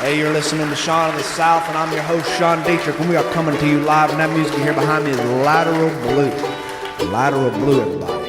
Hey, you're listening to Sean of the South, and I'm your host, Sean Dietrich, and we are coming to you live, and that music you hear behind me is Lateral Blue. Lateral Blue, everybody.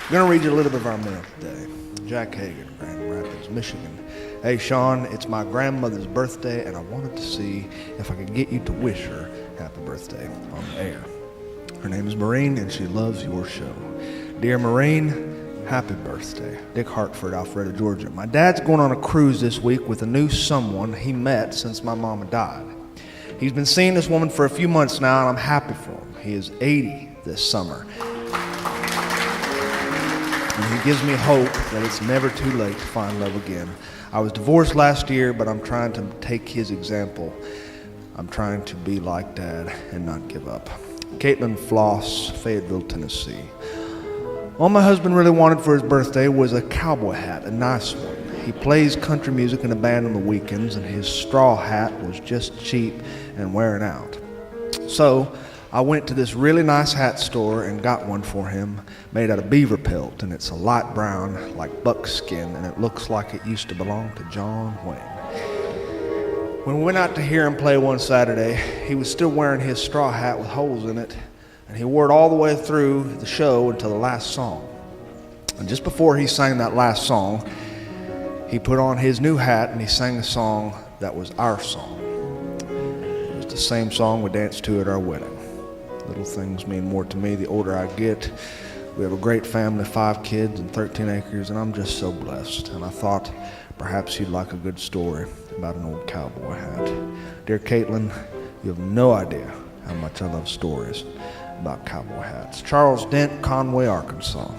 I'm going to read you a little bit of our mail today. Jack Hagan, Grand Rapids, Michigan. Hey, Sean, it's my grandmother's birthday, and I wanted to see if I could get you to wish her happy birthday on the air. Her name is Maureen, and she loves your show. Dear Maureen, happy birthday. Dick Hartford, Alpharetta, Georgia. My dad's going on a cruise this week with a new someone he met since my mama died. He's been seeing this woman for a few months now, and I'm happy for him. He is 80 this summer. and he gives me hope that it's never too late to find love again. I was divorced last year, but I'm trying to take his example. I'm trying to be like Dad and not give up. Caitlin Floss, Fayetteville, Tennessee. All my husband really wanted for his birthday was a cowboy hat, a nice one. He plays country music in a band on the weekends, and his straw hat was just cheap and wearing out. So I went to this really nice hat store and got one for him, made out of beaver pelt, and it's a light brown like buckskin, and it looks like it used to belong to John Wayne. When we went out to hear him play one Saturday, he was still wearing his straw hat with holes in it, and he wore it all the way through the show until the last song. And just before he sang that last song, he put on his new hat and he sang a song that was our song. It was the same song we danced to at our wedding. Little things mean more to me the older I get. We have a great family, 5 kids and 13 acres, and I'm just so blessed. And I thought perhaps you'd like a good story about an old cowboy hat. Dear Caitlin, you have no idea how much I love stories about cowboy hats. Charles Dent, Conway, Arkansas.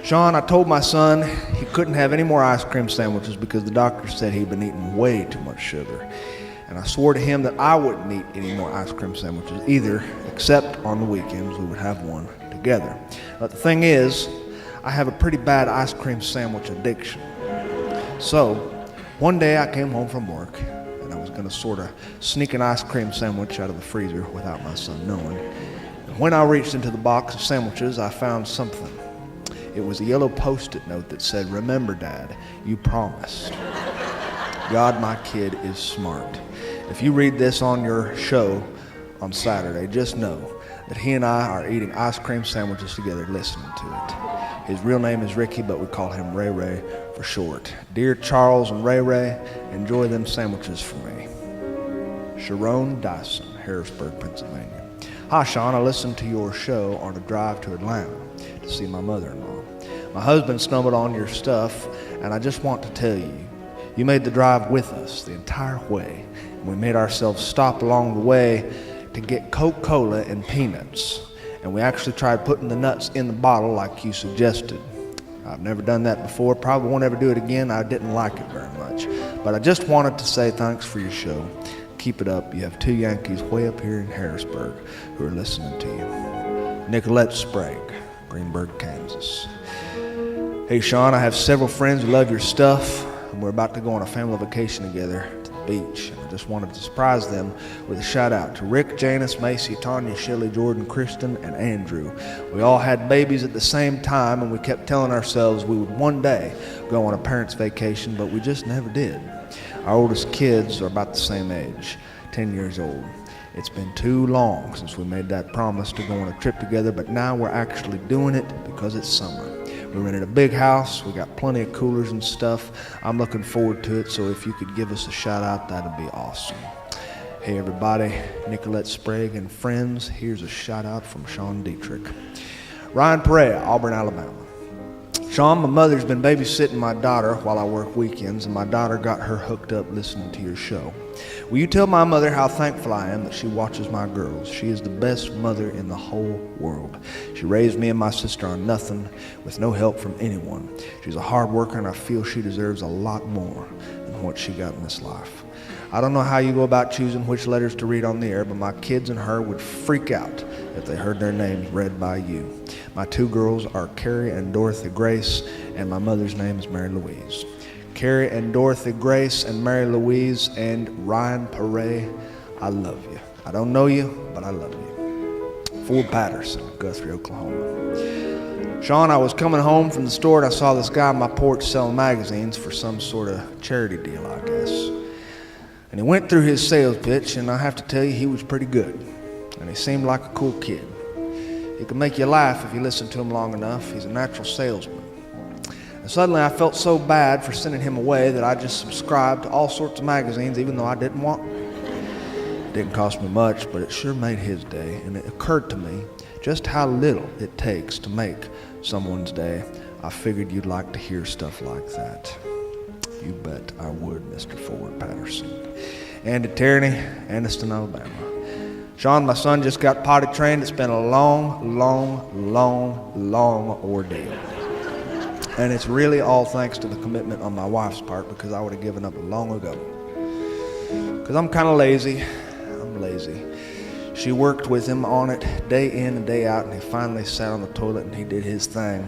Sean, I told my son he couldn't have any more ice cream sandwiches because the doctor said he'd been eating way too much sugar. And I swore to him that I wouldn't eat any more ice cream sandwiches either, except on the weekends we would have one together. But the thing is, I have a pretty bad ice cream sandwich addiction. So, one day I came home from work, and I was going to sort of sneak an ice cream sandwich out of the freezer without my son knowing. And when I reached into the box of sandwiches, I found something. It was a yellow Post-it note that said, "Remember, Dad, you promised." God, my kid is smart. If you read this on your show on Saturday, just know that he and I are eating ice cream sandwiches together listening to it. His real name is Ricky, but we call him Ray Ray for short. Dear Charles and Ray Ray, enjoy them sandwiches for me. Sharon Dyson, Harrisburg, Pennsylvania. Hi, Sean. I listened to your show on a drive to Atlanta to see my mother-in-law. My husband stumbled on your stuff, and I just want to tell you, you made the drive with us the entire way. And we made ourselves stop along the way to get Coca-Cola and peanuts. And we actually tried putting the nuts in the bottle like you suggested. I've never done that before, probably won't ever do it again. I didn't like it very much. But I just wanted to say thanks for your show. Keep it up. You have 2 Yankees way up here in Harrisburg who are listening to you. Nicolette Sprague, Greenberg, Kansas. Hey, Sean, I have several friends who love your stuff, and we're about to go on a family vacation together to the beach. And I just wanted to surprise them with a shout out to Rick, Janice, Macy, Tanya, Shelley, Jordan, Kristen, and Andrew. We all had babies at the same time, and we kept telling ourselves we would one day go on a parents' vacation, but we just never did. Our oldest kids are about the same age, 10 years old. It's been too long since we made that promise to go on a trip together, but now we're actually doing it because it's summer. We rented a big house. We got plenty of coolers and stuff. I'm looking forward to it, so if you could give us a shout out, that'd be awesome. Hey everybody, Nicolette Sprague and friends, here's a shout out from Sean Dietrich. Ryan Perea, Auburn, Alabama. Sean, my mother's been babysitting my daughter while I work weekends, and my daughter got her hooked up listening to your show. Will you tell my mother how thankful I am that she watches my girls? She is the best mother in the whole world. She raised me and my sister on nothing with no help from anyone. She's a hard worker, and I feel she deserves a lot more than what she got in this life. I don't know how you go about choosing which letters to read on the air, but my kids and her would freak out if they heard their names read by you. My 2 girls are Carrie and Dorothy Grace, and my mother's name is Mary Louise. Carrie and Dorothy Grace and Mary Louise and Ryan Perea, I love you. I don't know you, but I love you. Ford Patterson, Guthrie, Oklahoma. Sean, I was coming home from the store and I saw this guy on my porch selling magazines for some sort of charity deal, I guess. And he went through his sales pitch, and I have to tell you, he was pretty good. And he seemed like a cool kid. He could make you laugh if you listened to him long enough. He's a natural salesman. And suddenly I felt so bad for sending him away that I just subscribed to all sorts of magazines, even though I didn't want them. It didn't cost me much, but it sure made his day. And it occurred to me just how little it takes to make someone's day. I figured you'd like to hear stuff like that. You bet I would, Mr. Ford Patterson. Andy Tierney, Anniston, Alabama. Sean, my son just got potty trained. It's been a long ordeal. And it's really all thanks to the commitment on my wife's part, because I would have given up long ago. Because I'm kind of lazy. I'm lazy. She worked with him on it day in and day out, and he finally sat on the toilet and he did his thing.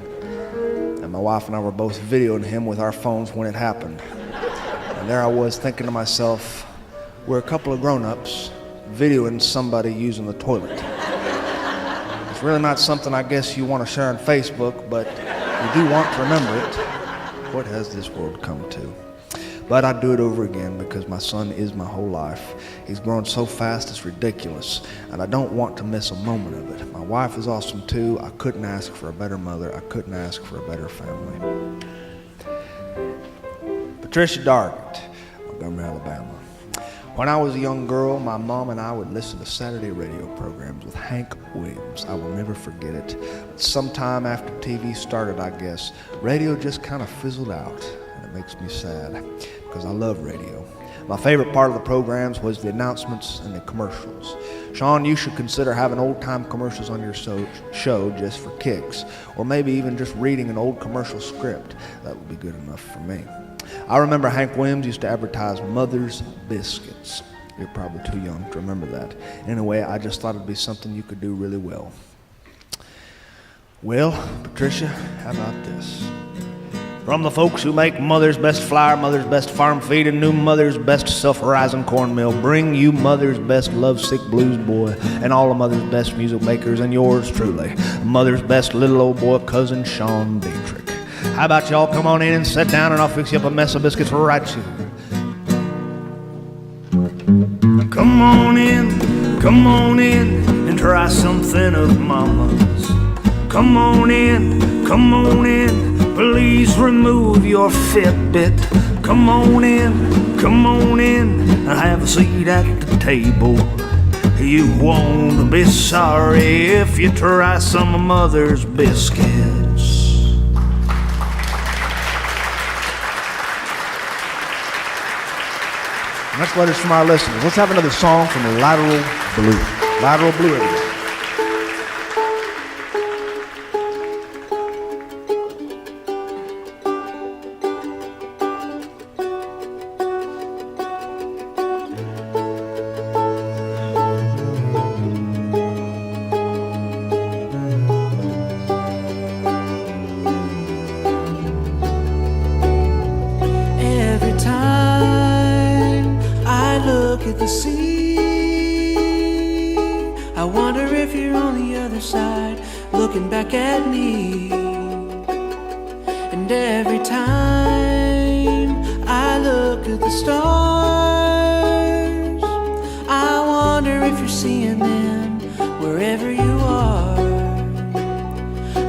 And my wife and I were both videoing him with our phones when it happened. And there I was thinking to myself, we're a couple of grown-ups videoing somebody using the toilet. It's really not something I guess you want to share on Facebook, but you do want to remember it. What has this world come to? But I'd do it over again because my son is my whole life. He's growing so fast it's ridiculous, and I don't want to miss a moment of it. My wife is awesome too. I couldn't ask for a better mother. I couldn't ask for a better family. Patricia Dargett, Montgomery, Alabama. When I was a young girl, my mom and I would listen to Saturday radio programs with Hank Williams. I will never forget it. But sometime after TV started, I guess, radio just kind of fizzled out, and it makes me sad because I love radio. My favorite part of the programs was the announcements and the commercials. Sean, you should consider having old-time commercials on your show just for kicks, or maybe even just reading an old commercial script. That would be good enough for me. I remember Hank Williams used to advertise Mother's Biscuits. You're probably too young to remember that. Anyway, I just thought it'd be something you could do really well. Well, Patricia, how about this? From the folks who make Mother's Best Flour, Mother's Best Farm Feed, and new Mother's Best Self-Rising Cornmeal, bring you Mother's Best Lovesick Blues Boy and all of Mother's Best music makers, and yours truly, Mother's Best Little Old Boy Cousin Sean Dietrich. How about y'all come on in and sit down, and I'll fix you up a mess of biscuits right here. Come on in, and try something of Mama's. Come on in, please remove your Fitbit. Come on in, and have a seat at the table. You won't be sorry if you try some of Mother's biscuits. Next letters from our listeners. Let's have another song from Lateral Blue. Lateral Blue, everybody. The sea, I wonder if you're on the other side, looking back at me. And every time I look at the stars, I wonder if you're seeing them wherever you are.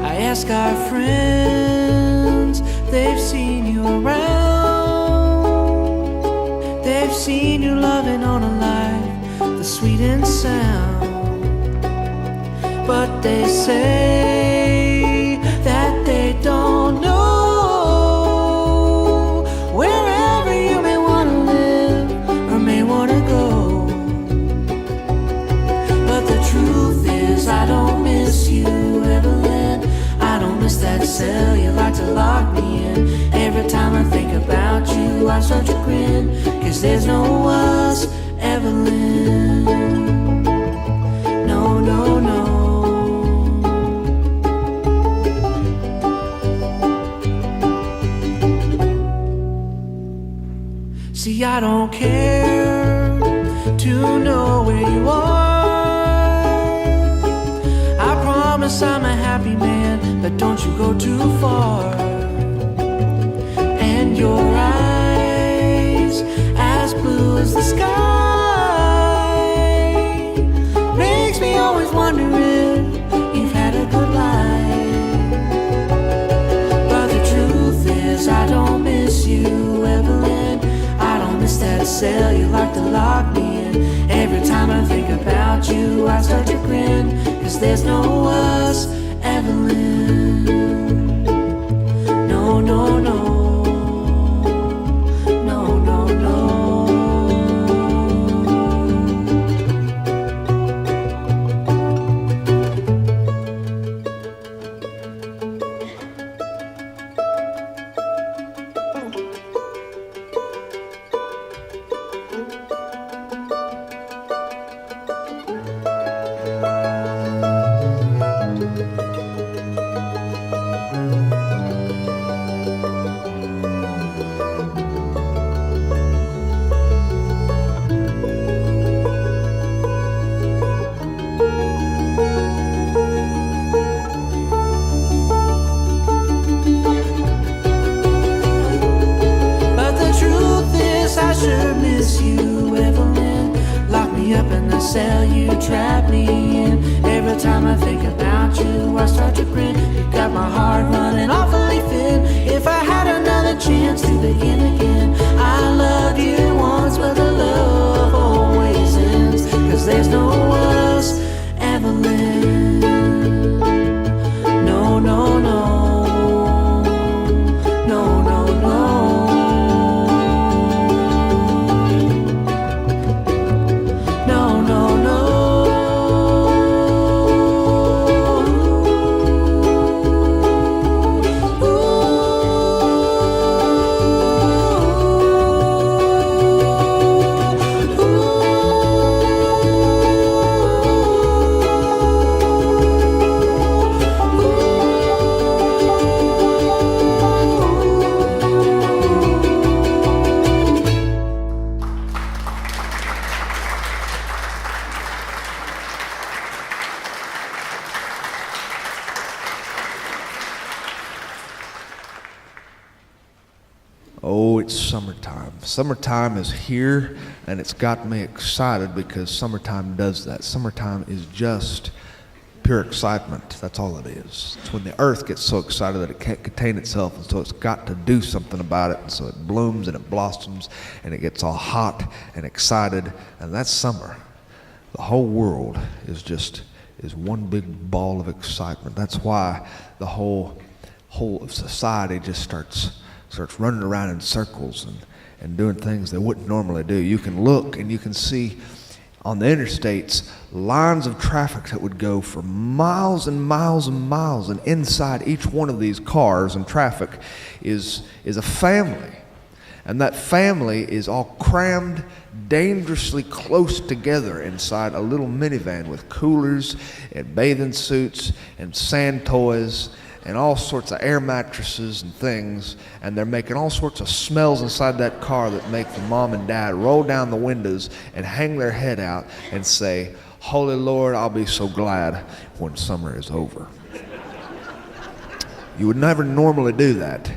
I ask our friends, they've seen you around. They've seen you loving on a life, the sweet and sound. But they say that they don't know wherever you may want to live or may want to go. But the truth is I don't miss you, Evelyn. I don't miss that cell you like to lock me in. Every time I think about you, I start to grin. 'Cause there's no us, Evelyn. No, no, no. See, I don't care to know where you are. I promise I'm a happy man, but don't you go too far. And your eyes, as blue as the sky, makes me always wonder if you've had a good life. But the truth is I don't miss you, Evelyn. I don't miss that cell you like to lock me in. Every time I think about you, I start to grin. 'Cause there's no us, Evelyn. No, no, no. Oh, it's summertime. Summertime is here, and it's got me excited because summertime does that. Summertime is just pure excitement. That's all it is. It's when the earth gets so excited that it can't contain itself, and so it's got to do something about it, and so it blooms and it blossoms, and it gets all hot and excited, and that's summer. The whole world is one big ball of excitement. That's why the whole of society just starts running around in circles and doing things they wouldn't normally do. You can look and you can see on the interstates lines of traffic that would go for miles and miles and miles, and inside each one of these cars and traffic is a family. And that family is all crammed dangerously close together inside a little minivan with coolers and bathing suits and sand toys and all sorts of air mattresses and things, and they're making all sorts of smells inside that car that make the mom and dad roll down the windows and hang their head out and say, "Holy Lord, I'll be so glad when summer is over." You would never normally do that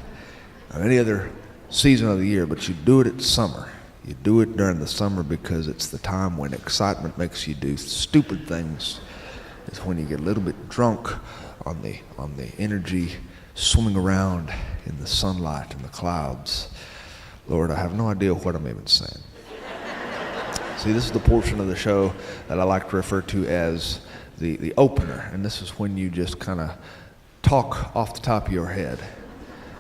on any other season of the year, but you do it at summer. You do it during the summer because it's the time when excitement makes you do stupid things. It's when you get a little bit drunk on the energy swimming around in the sunlight and the clouds. Lord, I have no idea what I'm even saying. See, this is the portion of the show that I like to refer to as the opener, and this is when you just kind of talk off the top of your head.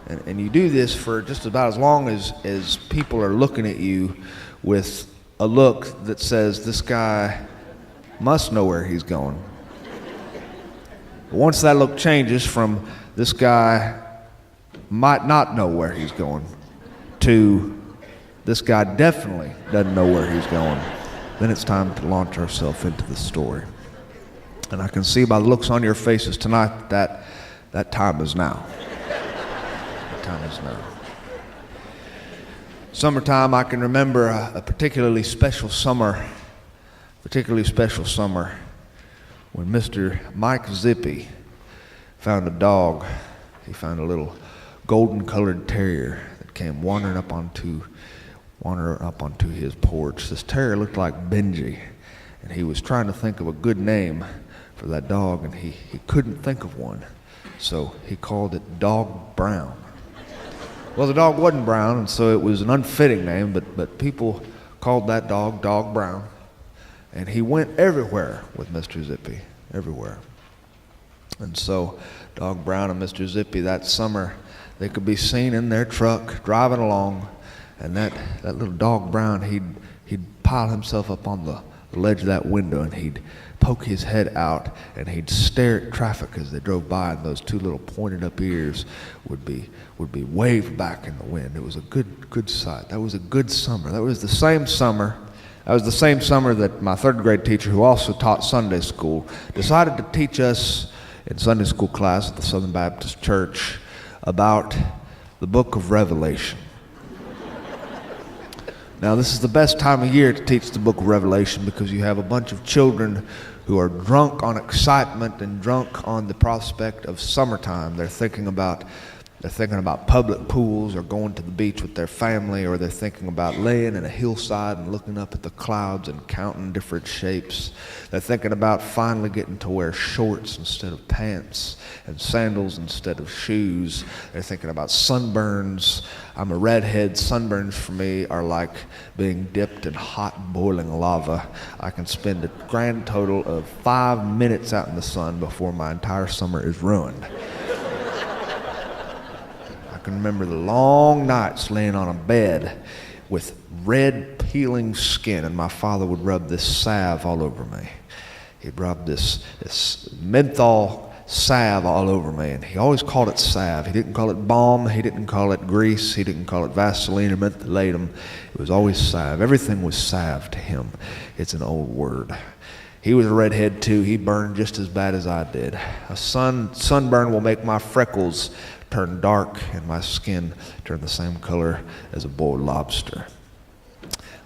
And you do this for just about as long as people are looking at you with a look that says, this guy must know where he's going. But once that look changes from this guy might not know where he's going to this guy definitely doesn't know where he's going, then it's time to launch ourselves into the story. And I can see by the looks on your faces tonight that time is now. Time is now. Summertime, I can remember a particularly special summer when Mr. Mike Zippy found a dog. He found a little golden-colored terrier that came wandering up onto his porch. This terrier looked like Benji, and he was trying to think of a good name for that dog, and he couldn't think of one, so he called it Dog Brown. Well, the dog wasn't brown, and so it was an unfitting name, but people called that dog Dog Brown. And he went everywhere with Mr. Zippy, everywhere. And so Dog Brown and Mr. Zippy that summer, they could be seen in their truck driving along, and that little Dog Brown, he'd pile himself up on the ledge of that window, and he'd poke his head out, and he'd stare at traffic as they drove by, and those two little pointed up ears would be waved back in the wind. It was a good sight. That was a good summer. That was the same summer that my third grade teacher, who also taught Sunday school, decided to teach us in Sunday school class at the Southern Baptist Church about the book of Revelation. Now, this is the best time of year to teach the book of Revelation because you have a bunch of children who are drunk on excitement and drunk on the prospect of summertime. They're thinking about public pools or going to the beach with their family, or they're thinking about laying in a hillside and looking up at the clouds and counting different shapes. They're thinking about finally getting to wear shorts instead of pants and sandals instead of shoes. They're thinking about sunburns. I'm a redhead. Sunburns for me are like being dipped in hot boiling lava. I can spend a grand total of 5 minutes out in the sun before my entire summer is ruined. I can remember the long nights laying on a bed with red peeling skin, and my father would rub this salve all over me. He'd rub this menthol salve all over me, and he always called it salve. He didn't call it balm, he didn't call it grease, he didn't call it Vaseline or mentholatum. It was always salve. Everything was salve to him. It's an old word. He was a redhead too. He burned just as bad as I did. A sunburn will make my freckles turn dark and my skin turn the same color as a boiled lobster.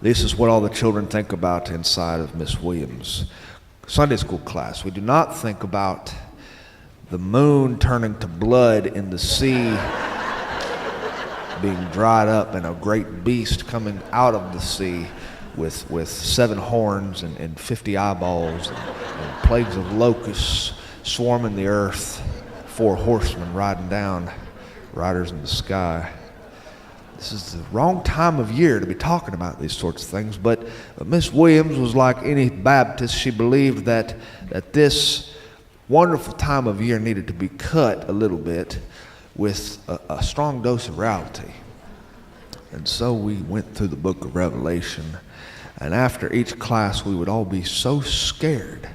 This is what all the children think about inside of Miss Williams' Sunday school class. We do not think about the moon turning to blood in the sea being dried up and a great beast coming out of the sea with 7 horns and 50 eyeballs and plagues of locusts swarming the earth, 4 horsemen riding down, riders in the sky. This is the wrong time of year to be talking about these sorts of things, but Miss Williams was like any Baptist. She believed that this wonderful time of year needed to be cut a little bit with a strong dose of reality. And so we went through the book of Revelation, and after each class we would all be so scared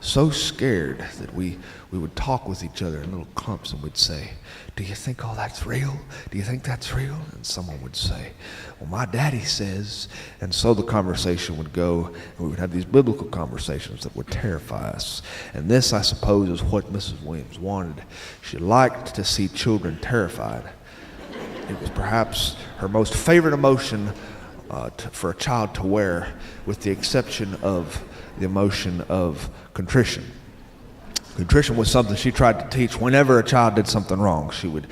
that we would talk with each other in little clumps and we'd say, "Do you think all that's real? Do you think that's real?" And someone would say, "Well, my daddy says." And so the conversation would go, and we would have these biblical conversations that would terrify us. And this, I suppose, is what Mrs. Williams wanted. She liked to see children terrified. It was perhaps her most favorite emotion for a child to wear, with the exception of the emotion of contrition. Contrition was something she tried to teach whenever a child did something wrong. She would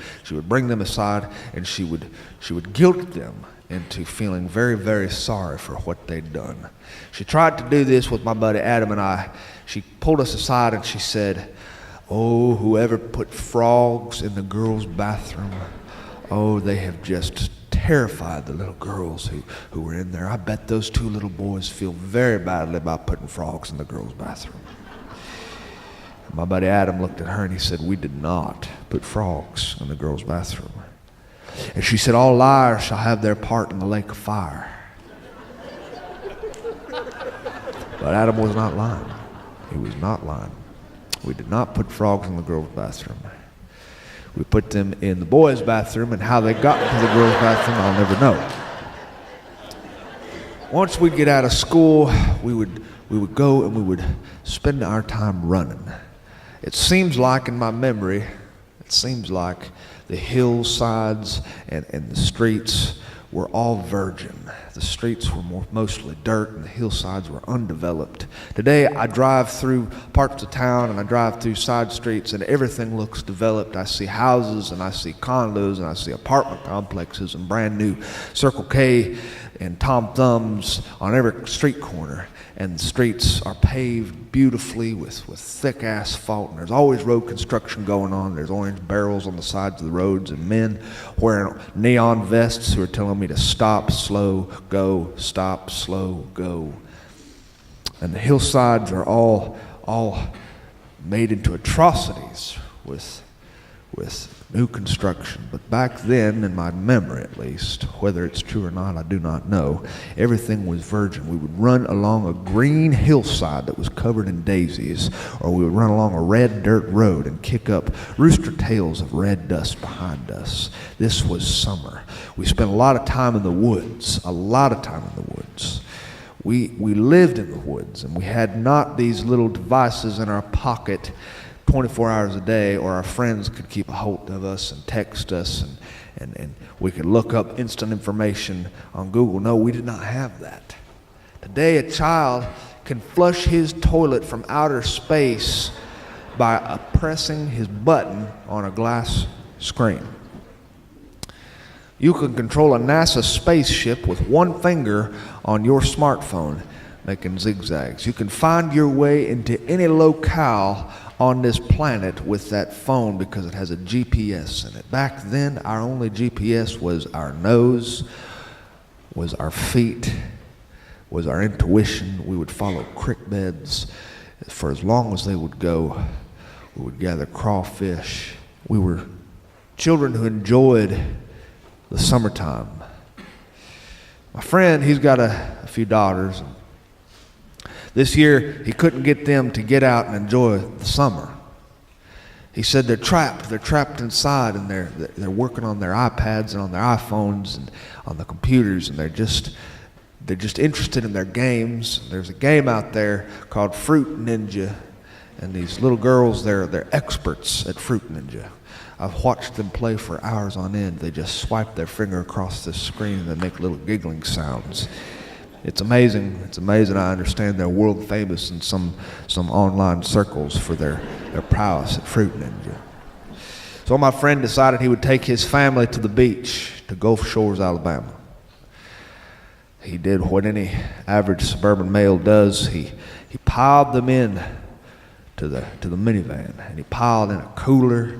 bring them aside and she would guilt them into feeling very, very sorry for what they'd done. She tried to do this with my buddy Adam and I. She pulled us aside and she said, "Oh, whoever put frogs in the girls' bathroom, oh, they have just terrified the little girls who were in there. I bet those 2 little boys feel very badly about putting frogs in the girls' bathroom." My buddy Adam looked at her and he said, "We did not put frogs in the girls' bathroom." And she said, "All liars shall have their part in the lake of fire." But Adam was not lying. He was not lying. We did not put frogs in the girls' bathroom. We put them in the boys' bathroom, and how they got to the girls' bathroom, I'll never know. Once we'd get out of school, we would go and we would spend our time running. It seems like, in my memory, the hillsides and the streets were all virgin. The streets were mostly dirt and the hillsides were undeveloped. Today I drive through parts of town and I drive through side streets and everything looks developed. I see houses and I see condos and I see apartment complexes and brand new Circle K and Tom Thumbs on every street corner. And the streets are paved beautifully with thick asphalt, and there's always road construction going on. There's orange barrels on the sides of the roads and men wearing neon vests who are telling me to stop, slow, go, stop, slow, go. And the hillsides are all made into atrocities with new construction. But back then, in my memory at least, whether it's true or not, I do not know, everything was virgin. We would run along a green hillside that was covered in daisies, or we would run along a red dirt road and kick up rooster tails of red dust behind us. This was summer. We spent a lot of time in the woods, We lived in the woods, and we had not these little devices in our pocket 24 hours a day, or our friends could keep a hold of us and text us and we could look up instant information on Google. No, we did not have that. Today a child can flush his toilet from outer space by pressing his button on a glass screen. You can control a NASA spaceship with one finger on your smartphone, making zigzags. You can find your way into any locale on this planet with that phone because it has a GPS in it. Back then, our only GPS was our nose, was our feet, was our intuition. We would follow creek beds for as long as they would go. We would gather crawfish. We were children who enjoyed the summertime. My friend, he's got a few daughters. This year, he couldn't get them to get out and enjoy the summer. He said they're trapped inside, and they're working on their iPads and on their iPhones and on the computers, and they're just interested in their games. There's a game out there called Fruit Ninja, and these little girls, they're experts at Fruit Ninja. I've watched them play for hours on end. They just swipe their finger across the screen and they make little giggling sounds. It's amazing. It's amazing. I understand they're world famous in some online circles for their prowess at Fruit Ninja. So my friend decided he would take his family to the beach to Gulf Shores, Alabama. He did what any average suburban male does. He piled them in to the minivan, and he piled in a cooler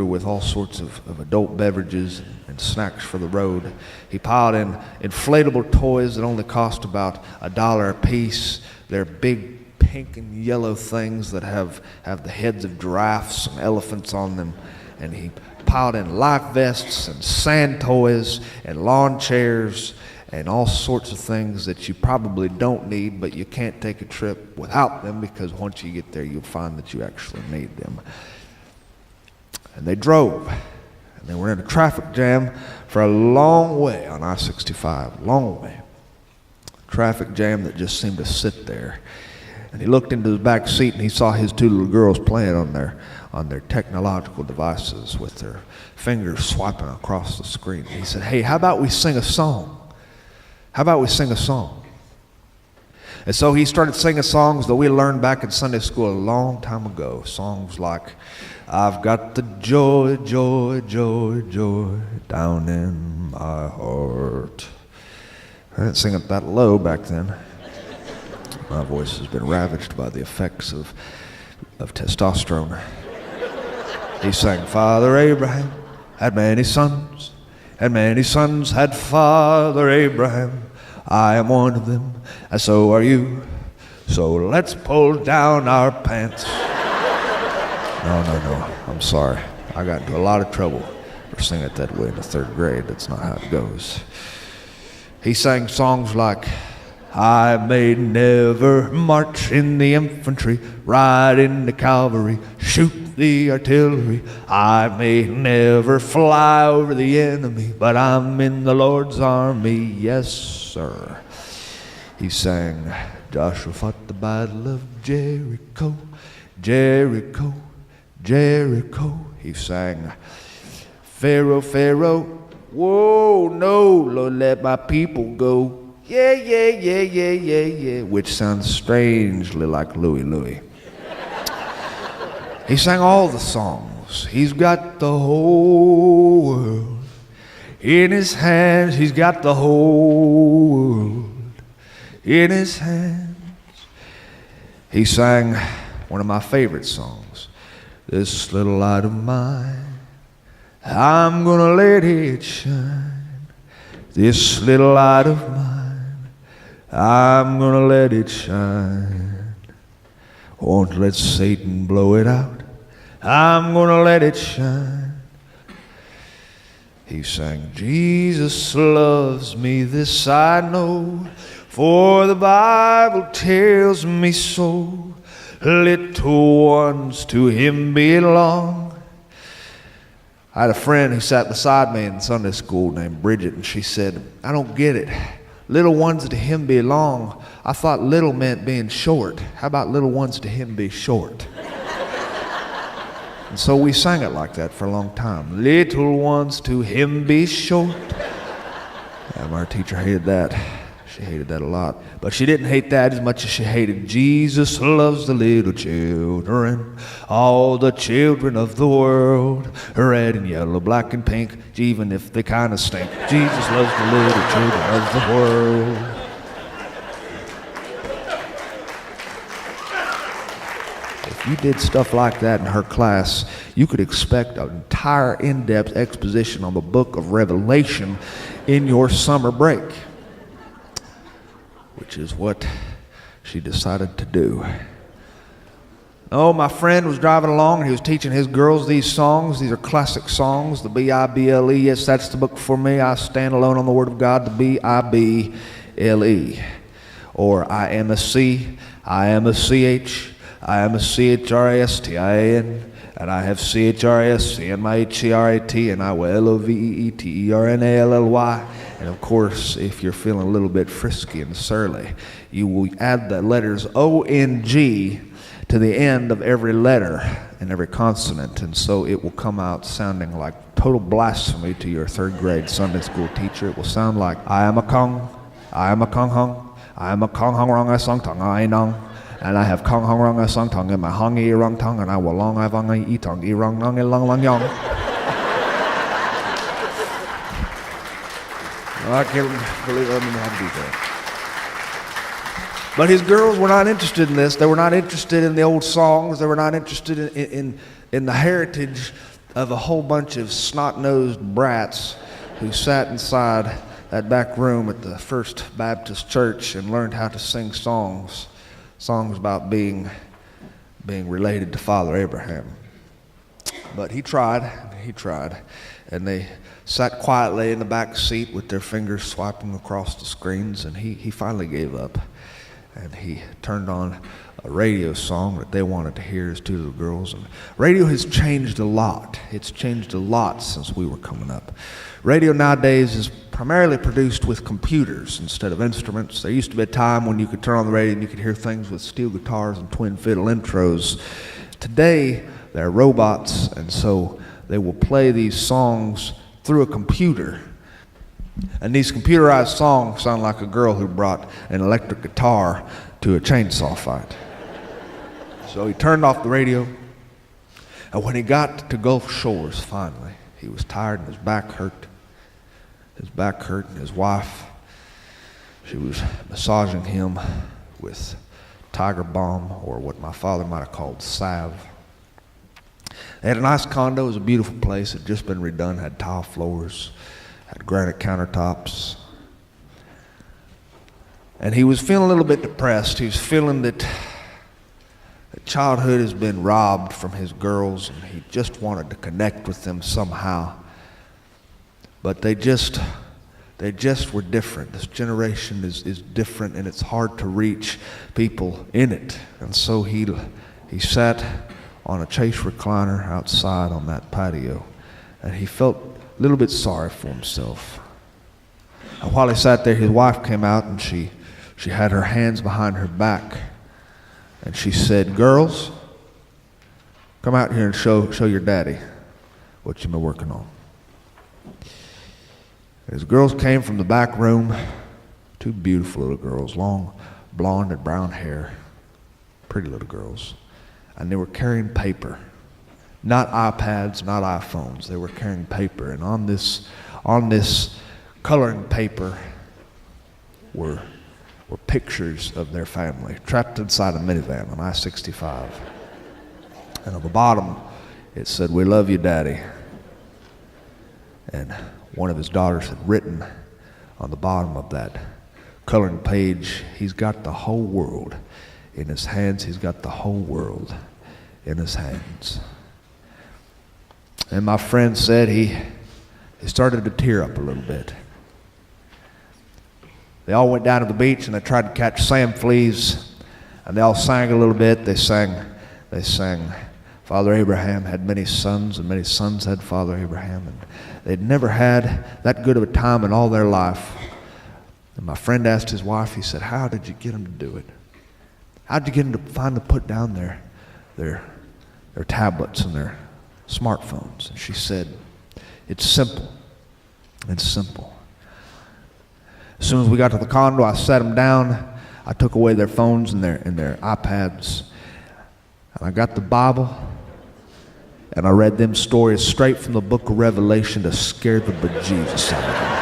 with all sorts of adult beverages and snacks for the road. He piled in inflatable toys that only cost about $1 a piece. They're big pink and yellow things that have the heads of giraffes and elephants on them. And he piled in life vests and sand toys and lawn chairs and all sorts of things that you probably don't need, but you can't take a trip without them, because once you get there, you'll find that you actually need them. And they drove, and they were in a traffic jam for a long way on I-65, long way. Traffic jam that just seemed to sit there. And he looked into his back seat, and he saw his two little girls playing on their technological devices with their fingers swiping across the screen. He said, "Hey, how about we sing a song? How about we sing a song?" And so he started singing songs that we learned back in Sunday school a long time ago. Songs like, "I've got the joy, joy, joy, joy down in my heart." I didn't sing it that low back then. My voice has been ravaged by the effects of testosterone. He sang, "Father Abraham had many sons, and many sons had Father Abraham. I am one of them, and so are you. So let's pull down our pants." No, I'm sorry. I got into a lot of trouble for singing it that way in the 3rd grade. That's not how it goes. He sang songs like, "I may never march in the infantry, ride in the cavalry, shoot the artillery. I may never fly over the enemy, but I'm in the Lord's army, yes, sir." He sang, "Joshua fought the battle of Jericho, Jericho, Jericho." He sang, "Pharaoh, Pharaoh, whoa, no, Lord, let my people go. Yeah, yeah, yeah, yeah, yeah, yeah," which sounds strangely like Louie Louie. He sang all the songs. He's got the whole world in his hands. He's got the whole world in his hands. He sang one of my favorite songs, "This little light of mine, I'm gonna let it shine. This little light of mine, I'm gonna let it shine. Won't let Satan blow it out. I'm gonna let it shine." He sang, "Jesus loves me, this I know, for the Bible tells me so. Little ones to him belong." I had a friend who sat beside me in Sunday school named Bridget, and she said, "I don't get it. Little ones to him belong. I thought little meant being short. How about little ones to him be short?" And so we sang it like that for a long time. "Little ones to him be short." Our teacher hated that. She hated that a lot. But she didn't hate that as much as she hated, "Jesus loves the little children, all the children of the world, red and yellow, black and pink, even if they kind of stink. Jesus loves the little children of the world." If you did stuff like that in her class, you could expect an entire in-depth exposition on the book of Revelation in your summer break, which is what she decided to do. Oh, my friend was driving along and he was teaching his girls these songs. These are classic songs, the B-I-B-L-E. Yes, that's the book for me. I stand alone on the Word of God, the B-I-B-L-E. Or I am a C, I am a C-H, I am a C-H-R-A-S-T-I-A-N, and I have C-H-R-A-S-C and my H-E-R-A-T, and I will L-O-V-E-E-T-E-R-N-A-L-L-Y. And of course, if you're feeling a little bit frisky and surly, you will add the letters O-N-G to the end of every letter and every consonant, and so it will come out sounding like total blasphemy to your 3rd grade Sunday school teacher. It will sound like, "I am a kong, I am a kong hung, I am a kong hung rong I song tong I nong, and I have kong hung rong I song tong in my hong e rong tong, and I will long I vong I e tong e rong nong e long long yong." Well, I can't believe I didn't know how to do that. But his girls were not interested in this. They were not interested in the old songs. They were not interested in the heritage of a whole bunch of snot-nosed brats who sat inside that back room at the First Baptist Church and learned how to sing songs about being related to Father Abraham. But he tried, and they sat quietly in the back seat with their fingers swiping across the screens, and he finally gave up. And he turned on a radio song that they wanted to hear, his two little girls. And radio has changed a lot. It's changed a lot since we were coming up. Radio nowadays is primarily produced with computers instead of instruments. There used to be a time when you could turn on the radio and you could hear things with steel guitars and twin fiddle intros. Today, they're robots, and so they will play these songs through a computer. And these computerized songs sound like a girl who brought an electric guitar to a chainsaw fight. So he turned off the radio, and when he got to Gulf Shores finally, he was tired and his back hurt. And his wife, she was massaging him with Tiger Balm, or what my father might have called salve. They had a nice condo. It was a beautiful place. It had just been redone, had tile floors, had granite countertops. And he was feeling a little bit depressed. He was feeling that childhood has been robbed from his girls, and he just wanted to connect with them somehow. But they just were different. This generation is different, and it's hard to reach people in it. And so he sat on a chaise recliner outside on that patio, and he felt a little bit sorry for himself. And while he sat there, his wife came out, and she had her hands behind her back, and she said, "Girls, come out here and show your daddy what you've been working on." As girls came from the back room, two beautiful little girls, long blonde and brown hair, pretty little girls, and they were carrying paper. Not iPads, not iPhones. They were carrying paper, and on this coloring paper were pictures of their family trapped inside a minivan on I-65. And on the bottom, it said, "We love you, Daddy." And one of his daughters had written on the bottom of that coloring page, "He's got the whole world in his hands. He's got the whole world in his hands." And my friend said he started to tear up a little bit. They all went down to the beach and they tried to catch sand fleas, and they all sang a little bit. They sang, "Father Abraham had many sons, and many sons had Father Abraham." And they'd never had that good of a time in all their life. And my friend asked his wife, he said, "How did you get them to do it? How did you get them to finally put down their tablets and their smartphones?" And she said, "It's simple. It's simple. As soon as we got to the condo, I sat them down. I took away their phones and their iPads, and I got the Bible, and I read them stories straight from the book of Revelation to scare the bejesus out of them."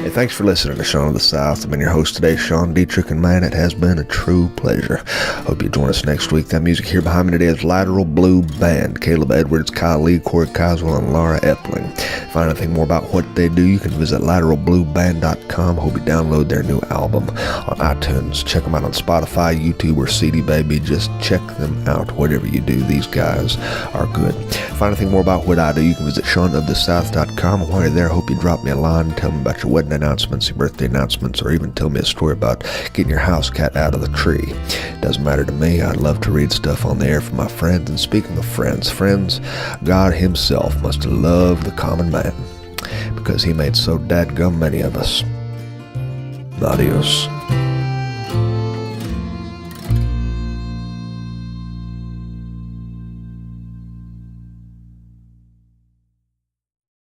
Hey, thanks for listening to Sean of the South. I've been your host today, Sean Dietrich, and man, it has been a true pleasure. Hope you join us next week. That music here behind me today is Lateral Blue Band. Caleb Edwards, Kyle Lee, Corey Coswell, and Laura Epling. To find anything more about what they do, you can visit lateralblueband.com. Hope you download their new album on iTunes. Check them out on Spotify, YouTube, or CD Baby. Just check them out. Whatever you do, these guys are good. To find anything more about what I do, you can visit seanofthesouth.com. And while you're there, I hope you drop me a line and tell me about your wedding announcements, your birthday announcements, or even tell me a story about getting your house cat out of the tree. Doesn't matter to me. I'd love to read stuff on the air from my friends. And speaking of friends, God himself must have loved the common man, because he made so dadgum many of us. Adios.